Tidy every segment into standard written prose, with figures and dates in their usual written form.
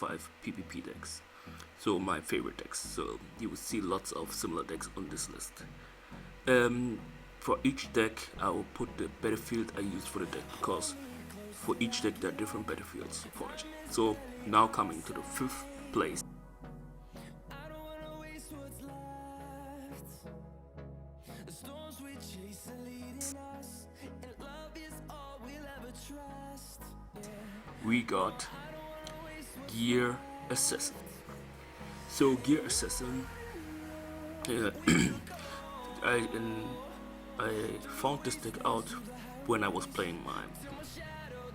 5 PvP decks. So my favorite decks. So you will see lots of similar decks on this list. For each deck, I will put the battlefield I used for the deck, because for each deck there are different battlefields for it. So now coming to the 5th place. We got Gear Assassin. So Gear Assassin, I found this deck out when I was playing my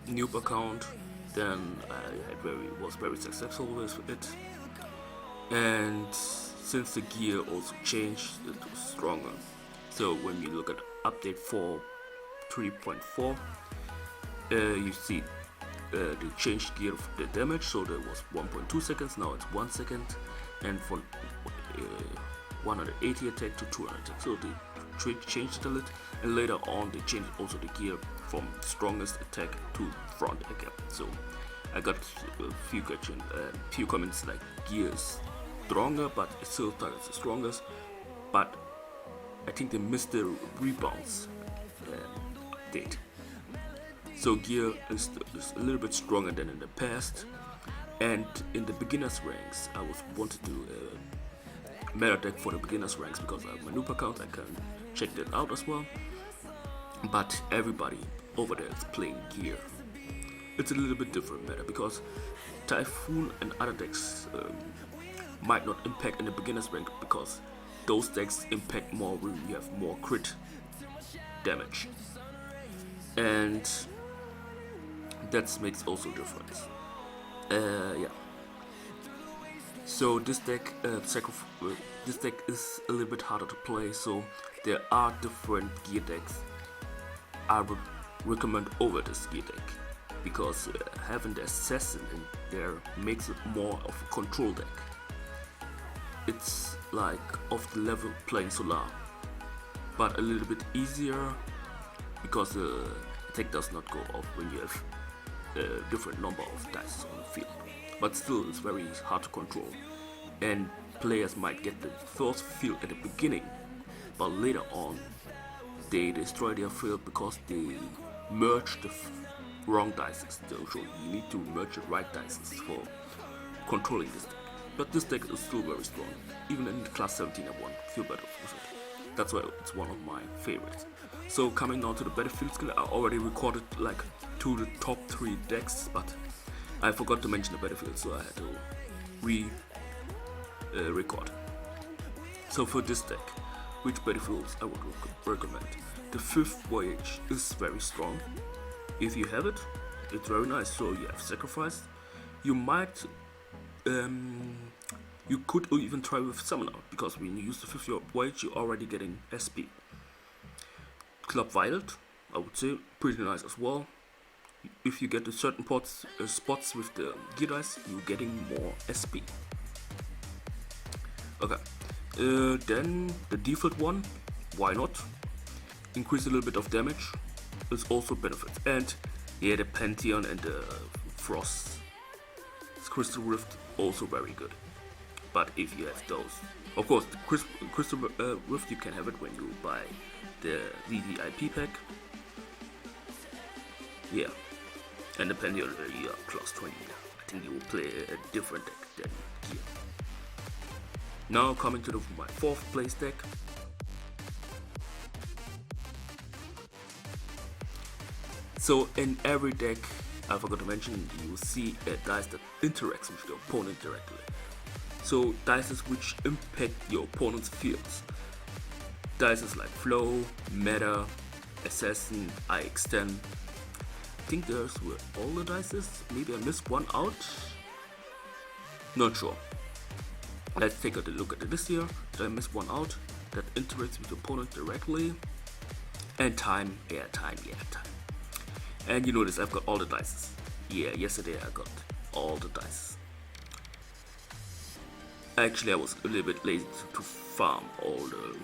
noob account. Then I was very successful with it, and since the gear also changed, it was stronger. So when you look at update 4.3.4, you see they changed gear of the damage. So there was 1.2 seconds, now it's 1 second, and from 180 attack to 200 attack. So they changed it a little, and later on they changed also the gear from strongest attack to front again. So I got a few comments like gear is stronger, but it still targets the strongest. But I think they missed the rebounds update. So gear is a little bit stronger than in the past. And in the beginners ranks, I wanted to meta deck for the beginners ranks, because I have my noob account. I can check that out as well. But everybody over there is playing gear. It's a little bit different meta, because Typhoon and other decks might not impact in the beginners rank, because those decks impact more when you have more crit damage, and that makes also difference. Yeah. So this deck, this deck is a little bit harder to play. So there are different gear decks I would recommend over this gear deck, because having the assassin in there makes it more of a control deck. It's like off the level playing Solar, but a little bit easier, because the attack does not go off when you have a different number of dice on the field. But still, it's very hard to control, and players might get the first field at the beginning, but later on they destroy their field because they merge the wrong dices. So you need to merge the right dices for controlling this deck. But this deck is still very strong. Even in class 17 I feel better with it. That's why it's one of my favorites. So coming now to the battlefield skill, I already recorded like to the top 3 decks, but I forgot to mention the battlefield, so I had to record. So for this deck, which battlefields I would recommend? The 5th Voyage is very strong. If you have it, it's very nice. So you have Sacrifice. You might, you could even try with Summoner, because when you use the 5th Voyage, you're already getting SP. Club Wild, I would say, pretty nice as well. If you get to certain spots with the gear dice, you're getting more SP. Okay, then the default one, why not? Increase a little bit of damage, is also benefits. And yeah, the Pantheon and the Frost Crystal Rift, also very good. But if you have those, of course, the Crystal Rift, you can have it when you buy the VVIP pack. Yeah, and the Pantheon, you are plus 20. I think you will play a different deck than gear. Now coming to my 4th place deck. So in every deck, I forgot to mention, you will see a dice that interacts with your opponent directly. So dices which impact your opponent's fields. Dices like Flow, Meta, Assassin, IX10. I think those were all the dices. Maybe I missed one out. Not sure. Let's take a look at this here. Did I miss one out? That interacts with the opponent directly. And time. And you notice I've got all the dice. Yeah, yesterday I got all the dice. Actually, I was a little bit lazy to farm all the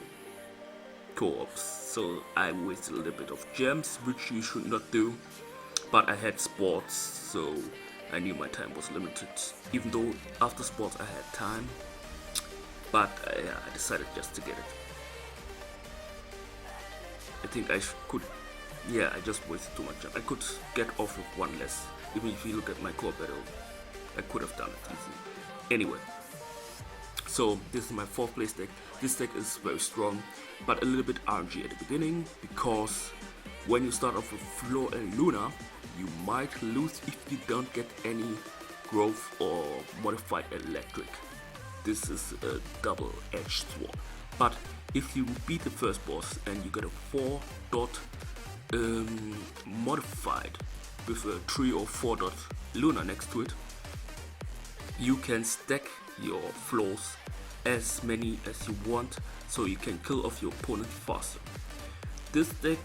co-ops, so I wasted a little bit of gems, which you should not do. But I had sports, so I knew my time was limited, even though after sports I had time, but I decided just to get it. I think I could, I just wasted too much time. I could get off with one less. Even if you look at my core battle, I could have done it easily. Anyway, so this is my 4th place deck. This deck is very strong, but a little bit RNG at the beginning, because when you start off with Flo and Luna, you might lose if you don't get any growth or modified electric. This is a double-edged sword. But if you beat the first boss and you get a 4 dot modified with a 3 or 4 dot Luna next to it, you can stack your floors as many as you want, so you can kill off your opponent faster. This deck,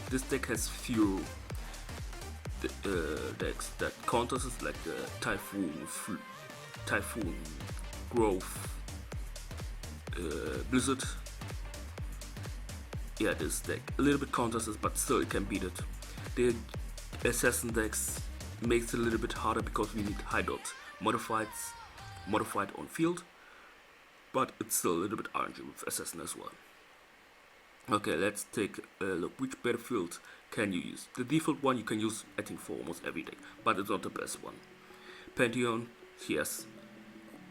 This deck has few decks that counters it, like the Typhoon, Growth, Blizzard. Yeah, this deck a little bit counters it, but still it can beat it. The Assassin decks makes it a little bit harder because we need high dot modified on field, but it's still a little bit RNG with Assassin as well. Okay, let's take a look. Which battlefield can you use? The default one you can use, I think, for almost every deck, but it's not the best one. Pantheon, yes.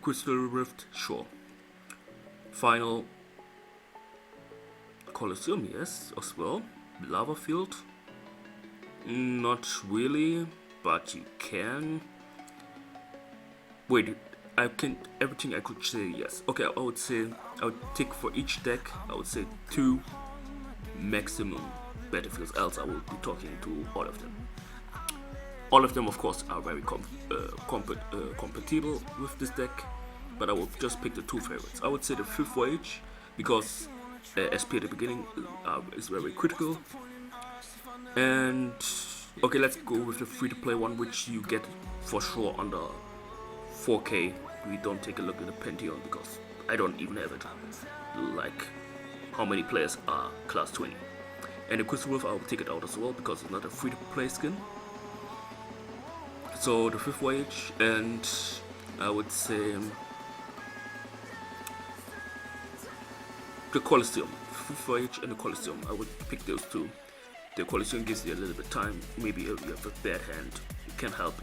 Crystal Rift, sure. Final, Colosseum, yes, as well. Lava Field, not really, but you can. Wait, I can. Everything I could say yes. Okay, I would take for each deck, I would say 2 maximum battlefields, else I will be talking to all of them. All of them, of course, are very compatible with this deck, but I will just pick the 2 favorites. I would say the 5th Voyage, because SP at the beginning is very critical. And okay, let's go with the free-to-play one, which you get for sure under 4K. We don't take a look at the Pantheon because I don't even have it. Like, how many players are class 20? And the Crystal Wolf, I will take it out as well because it's not a free-to-play skin. So the 5th Voyage, and I would say the Colosseum. 5th Voyage and the Colosseum. I would pick those 2. The Colosseum gives you a little bit time. Maybe you have a bad hand, it can help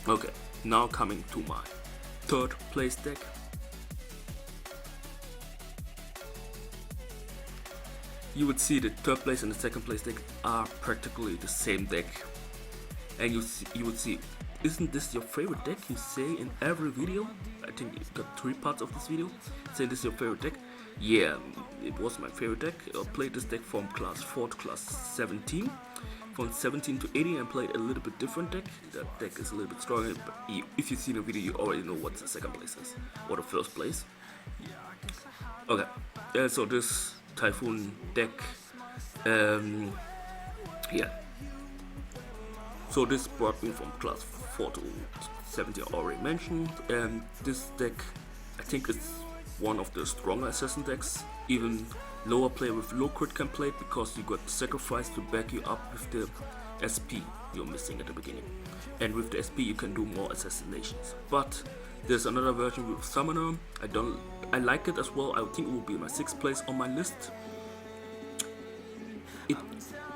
you. Okay, now coming to my 3rd place deck. You would see the 3rd place and the 2nd place deck are practically the same deck. And you would see, isn't this your favorite deck? You say in every video. I think you got 3 parts of this video. Say this is your favorite deck. Yeah, it was my favorite deck. I played this deck from class 4 to class 17. From 17 to 18 I played a little bit different deck. That deck is a little bit stronger, but if you've seen the video you already know what the 2nd place is, or the 1st place. Okay, so this Typhoon deck, yeah. So this brought me from class 4 to 17, I already mentioned, and this deck, I think it's one of the stronger assassin decks. Even lower player with low crit can play it because you got sacrifice to back you up with the SP you're missing at the beginning. And with the SP you can do more assassinations. But there's another version with Summoner. I like it as well. I think it will be my 6th place on my list.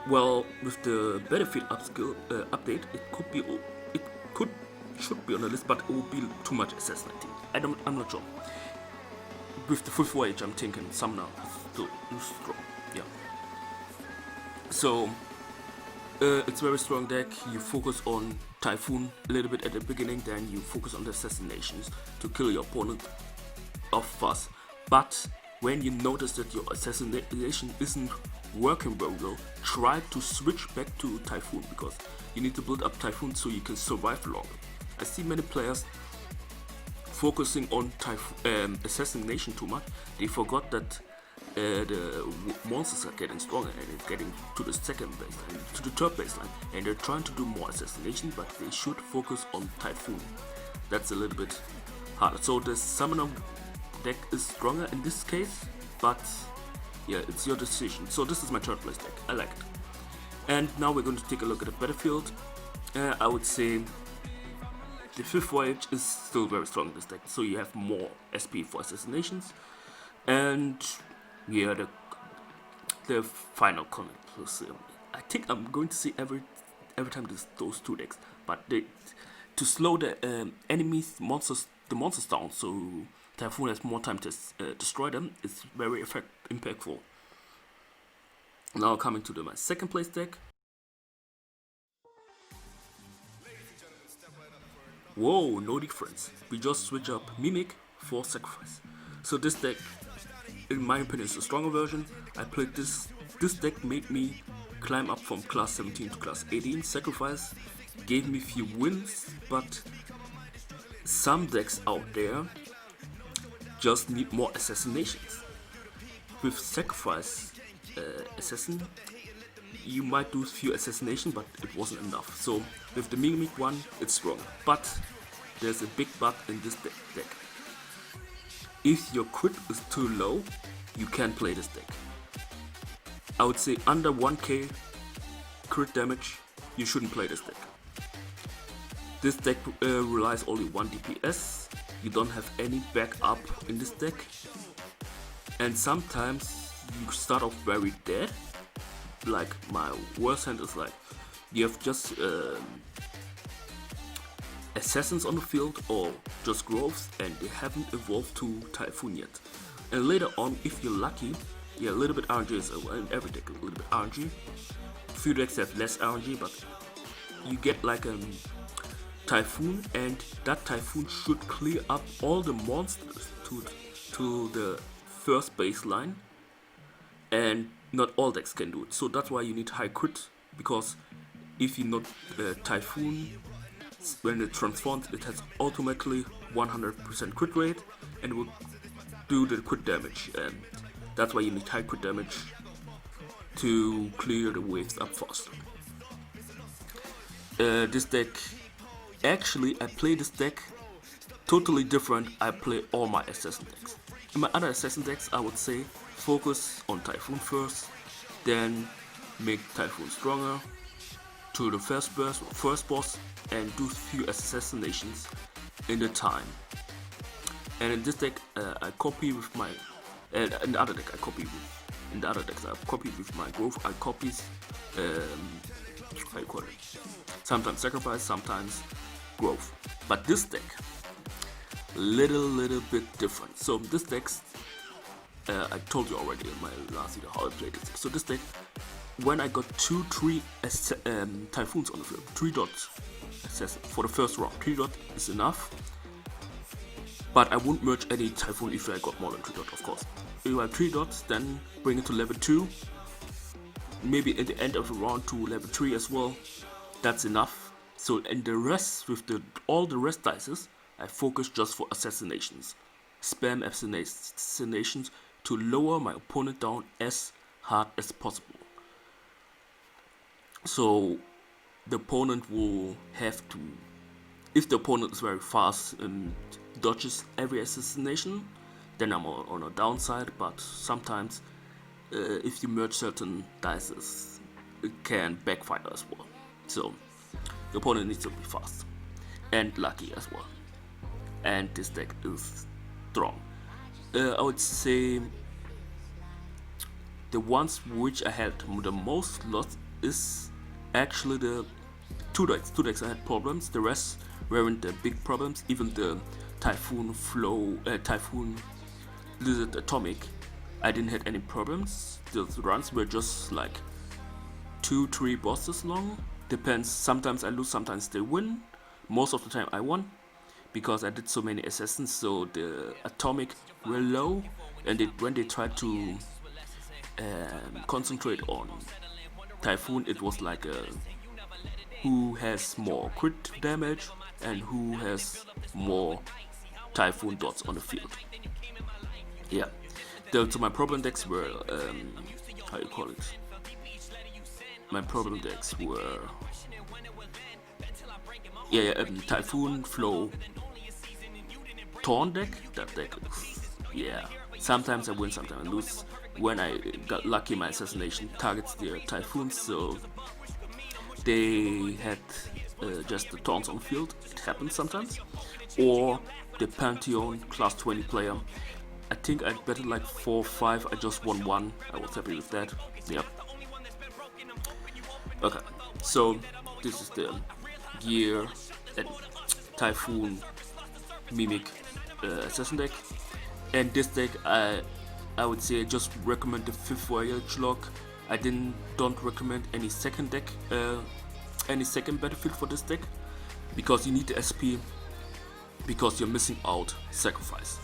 Well, with the Battlefield update, should be on the list, but it will be too much assassinating. I'm not sure. With the 5th Voyage, I'm thinking Summoner is still strong. Yeah. So it's a very strong deck. You focus on Typhoon a little bit at the beginning, then you focus on the assassinations to kill your opponent off fast. But when you notice that your assassination isn't working very well, try to switch back to Typhoon, because you need to build up Typhoon so you can survive longer. I see many players focusing on assassination too much. They forgot that the monsters are getting stronger and it's getting to the 2nd baseline, to the 3rd baseline, and they're trying to do more assassination, but they should focus on Typhoon. That's a little bit harder. So the Summoner deck is stronger in this case, but yeah, it's your decision. So this is my 3rd place deck. I like it. And now we're going to take a look at the battlefield. I would say the 5th voyage is still very strong in this deck, so you have more SP for assassinations. And yeah, the final connect. I think I'm going to see every time those 2 decks, but to slow the enemies, the monsters down, so Typhoon has more time to destroy them, is very impactful. Now coming to my second place deck. Whoa, no difference. We just switch up Mimic for Sacrifice. So this deck, in my opinion, is a stronger version. I played this deck, made me climb up from class 17 to class 18. Sacrifice gave me few wins, but some decks out there just need more assassinations. With Sacrifice Assassin, you might do few assassination, but it wasn't enough. So with the Mimic one, it's strong. But there's a big but in this deck. If your crit is too low, you can't play this deck. I would say under 1k crit damage, you shouldn't play this deck. This deck relies only 1 DPS. You don't have any backup in this deck. And sometimes you start off very dead. Like my worst hand is like, you have just assassins on the field or just growths, and they haven't evolved to Typhoon yet. And later on, if you're lucky, yeah, a little bit RNG is in every deck, a little bit RNG. Few decks have less RNG, but you get like a Typhoon, and that Typhoon should clear up all the monsters to the first baseline, and not all decks can do it. So that's why you need high crit, because if you not Typhoon, when it transforms, it has automatically 100% crit rate and will do the crit damage, and that's why you need high crit damage to clear the waves up faster. This deck, actually I play this deck totally different. I play all my assassin decks. In my other assassin decks, I would say focus on Typhoon first, then make Typhoon stronger to the first boss, and do few assassinations in the time. And in this deck, I copy with my in the other deck I copy with in the other decks I copy with my growth. I copies how you call it? Sometimes sacrifice, sometimes growth. But this deck, little bit different. So this deck, I told you already in my last video how I played it. So this deck, when I got 2-3 Typhoons on the field, 3 dots for the first round, 3 dots is enough. But I won't merge any Typhoon if I got more than 3 dots, of course. If I have 3 dots, then bring it to level 2. Maybe at the end of the round to level 3 as well. That's enough. So and the rest, with all the rest dices, I focus just for assassinations. Spam assassinations to lower my opponent down as hard as possible. So the opponent will have to, if the opponent is very fast and dodges every assassination, then I'm on a downside. But sometimes if you merge certain dices, it can backfire as well. So the opponent needs to be fast and lucky as well. And this deck is strong. I would say the ones which I had the most loss is actually the two decks I had problems. The rest weren't the big problems. Even the Typhoon Typhoon Lizard Atomic, I didn't have any problems. The runs were just like 2-3 bosses long. Depends, sometimes I lose, sometimes they win. Most of the time I won, because I did so many assassins, so the atomic were low, and when they tried to concentrate on Typhoon, it was like who has more crit damage and who has more Typhoon dots on the field. Yeah, so my problem decks were how you call it? My problem decks were Typhoon, Flow, Torn deck. That deck is Sometimes I win, sometimes I lose. When I got lucky, my assassination targets the Typhoons, so they had just the taunts on field. It happens sometimes. Or the Pantheon class 20 player. I think I betted like 4-5. I just won 1. I was happy with that. Yep. Okay, so this is the Gear and Typhoon Mimic Assassin deck. And this deck, I would say just recommend the 5th Voyage log. I don't recommend any second deck, any second battlefield for this deck, because you need the SP, because you're missing out Sacrifice.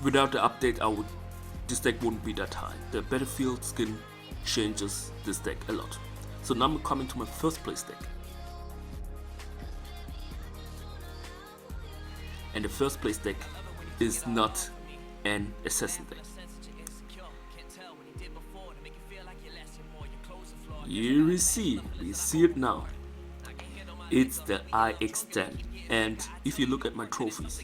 Without the update, this deck wouldn't be that high. The battlefield skin changes this deck a lot. So now I'm coming to my first place deck. And the first place deck is not an assassin deck. Here we see it now. It's the IX10, and if you look at my trophies,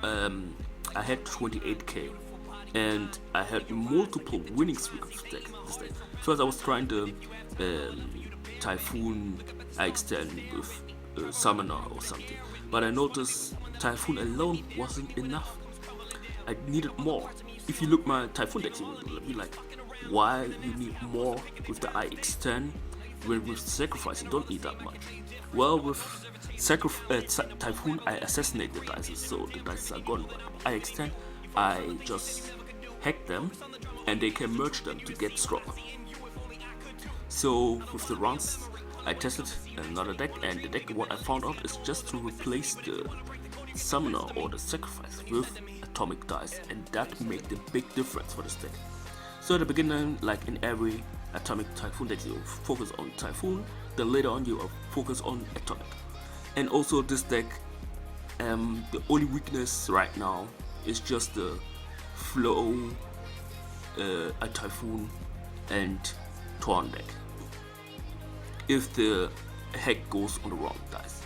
I had 28k, and I had multiple winning streaks of this deck. First, I was trying the Typhoon IX10 with Summoner or something, but I noticed Typhoon alone wasn't enough. I needed more. If you look my Typhoon decks, you will be like, why you need more with the IX10 when with Sacrifice you don't need that much? Well, with Typhoon I assassinate the dice, so the dice are gone. But IX10 I just hack them and they can merge them to get stronger. So with the rounds I tested another deck, and the deck what I found out is just to replace the Summoner or the Sacrifice with Atomic dice, and that made the big difference for this deck. So at the beginning, like in every Atomic Typhoon deck, you focus on Typhoon, then later on you focus on Atomic. And also this deck, the only weakness right now is just the flow, a Typhoon and Torn deck, if the hack goes on the wrong dice.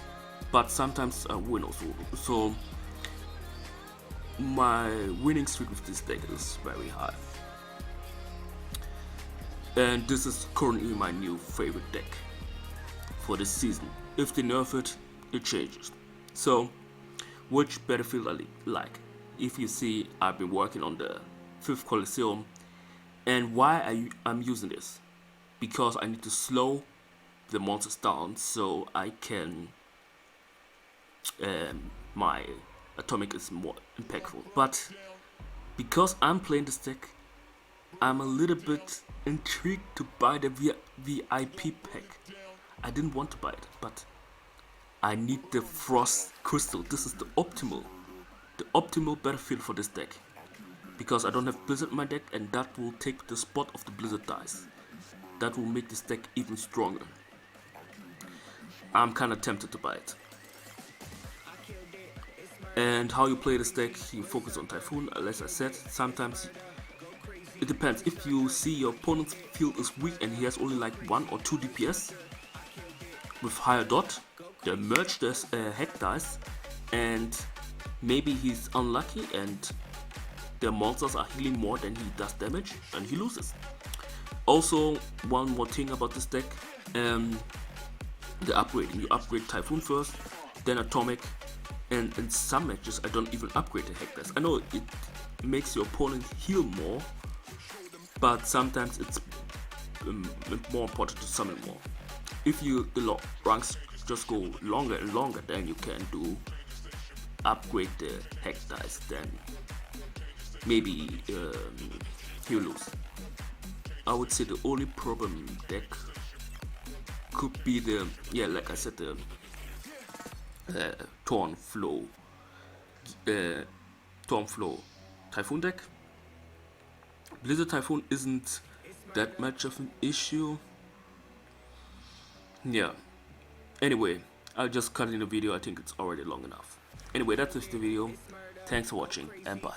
But sometimes I win also, so my winning streak with this deck is very high. And this is currently my new favorite deck for this season. If they nerf it, it changes. So, which battlefield I like? If you see, I've been working on the 5th Coliseum. And why I'm using this? Because I need to slow the monsters down so I can... my Atomic is more impactful. But because I'm playing this deck, I'm a little bit intrigued to buy the VIP pack. I didn't want to buy it, but I need the Frost Crystal. This is the optimal battlefield for this deck, because I don't have Blizzard in my deck, and that will take the spot of the Blizzard dice. That will make this deck even stronger. I'm kinda tempted to buy it. And how you play this deck, you focus on Typhoon, as I said. Sometimes it depends. If you see your opponent's field is weak and he has only like 1 or 2 DPS with higher dot, then merge this hack dice, and maybe he's unlucky and the monsters are healing more than he does damage and he loses. Also, one more thing about this deck, the upgrading. You upgrade Typhoon first, then Atomic, and in some matches I don't even upgrade the hack dice. I know it makes your opponent heal more, but sometimes it's more important to summon more. If the ranks just go longer and longer, then you can upgrade the hack dice, then maybe you lose. I would say the only problem deck could be like I said, the Torn Flow Typhoon deck. Blizzard Typhoon isn't that much of an issue. Yeah. Anyway, I'll just cut in the video. I think it's already long enough. Anyway, that's it for the video. Thanks for watching and bye.